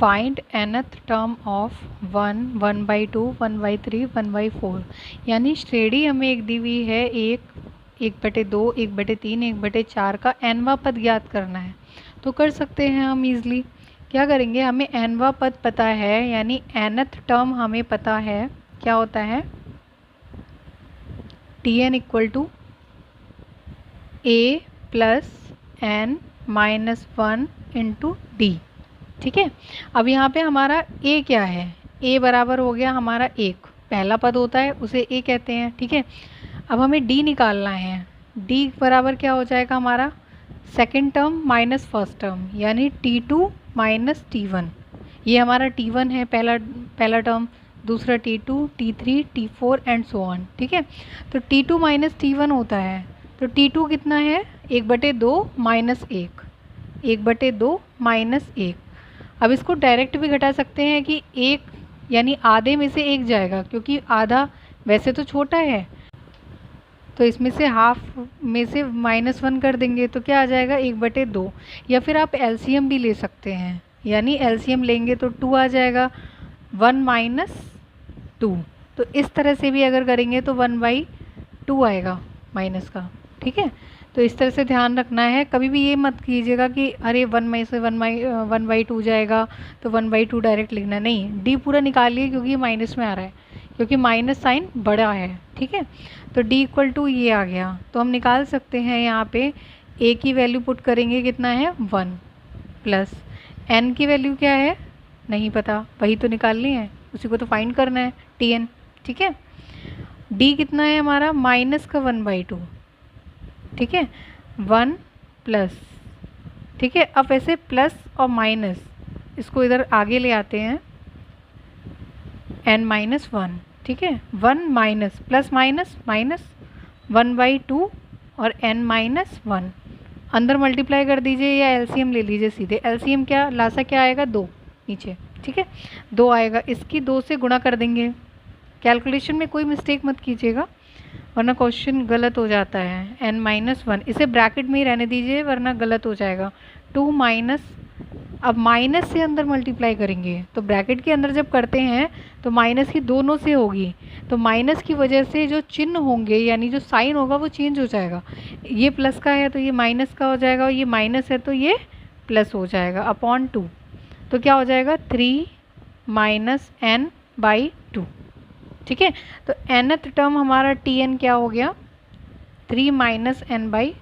Find nth term of 1, 1/2, 1/3, 1/4। यानी श्रेणी हमें एक दी हुई है, 1/2, 1/3, 1/4 का nवां पद ज्ञात करना है। तो कर सकते हैं हम इजली। क्या करेंगे, हमें nवां पद पता है, यानी nth टर्म हमें पता है क्या होता है, Tn equal to a plus n minus 1 into d. ठीक है, अब यहाँ पे हमारा a क्या है, a बराबर हो गया हमारा 1, पहला पद होता है उसे a कहते हैं। ठीक है, अब हमें d निकालना है, d बराबर क्या हो जाएगा हमारा, second term minus first term, यानी t2 माइनस t1। ये हमारा t1 है, पहला टर्म, दूसरा t2, t3, t4 and so on. ठीक है, तो t2 माइनस t1 होता है, तो t2 कितना है, 1/2 माइनस 1, 1/2 माइनस 1। अब इसको डायरेक्ट भी घटा सकते हैं कि 1 यानी आधे में से 1 जाएगा, क्योंकि आधा वैसे तो छोटा है, तो इसमें से हाफ में से -1 कर देंगे तो क्या आ जाएगा, 1/2। या फिर आप एलसीएम भी ले सकते हैं, यानी एलसीएम लेंगे तो 2 आ जाएगा, 1 माइनस 2। तो इस तरह से भी अगर करेंगे तो 1/2 आएगा माइनस का। ठीक है, तो इस तरह से ध्यान रखना है, कभी भी ये मत कीजिएगा कि अरे 1 में से 1/2 जाएगा तो 1/2 डायरेक्ट लिखना, नहीं, डी पूरा निकालिए क्योंकि ये माइनस में आ रहा है, क्योंकि माइनस साइन बड़ा है। ठीक है, तो d इक्वल टू ये आ गया, तो हम निकाल सकते हैं यहाँ पे a की वैल्यू पुट करेंगे, कितना है 1, प्लस n की वैल्यू क्या है नहीं पता, वही तो निकालनी है, उसी को तो फाइंड करना है, tn। ठीक है, d कितना है हमारा माइनस का 1/2। ठीक है, 1 प्लस, ठीक है, अब वैसे प्लस और माइनस इसको इधर आगे ले आते हैं, n माइनस 1। ठीक है, 1 माइनस प्लस माइनस माइनस 1/2 और n माइनस 1 अंदर मल्टीप्लाई कर दीजिए या एलसीएम ले लीजिए सीधे। एलसीएम क्या, लासा क्या आएगा, 2 नीचे। ठीक है, 2 आएगा, इसकी 2 से गुणा कर देंगे। कैलकुलेशन में कोई मिस्टेक मत कीजिएगा वरना क्वेश्चन गलत हो जाता है। n माइनस 1 इसे ब्रैकेट में ही रहने दीजिए वरना गलत हो जाएगा। 2 माइनस, अब माइनस से अंदर मल्टीप्लाई करेंगे तो ब्रैकेट के अंदर जब करते हैं तो माइनस की दोनों से होगी, तो माइनस की वजह से जो चिन्ह होंगे यानी जो साइन होगा वो चेंज हो जाएगा। ये प्लस का है तो ये माइनस का हो जाएगा, और ये माइनस है तो ये प्लस हो जाएगा, अपॉन 2। तो क्या हो जाएगा, 3 माइनस n/2। ठीक है, तो nth टर्म हमारा tn क्या हो गया, 3 माइनस n/2।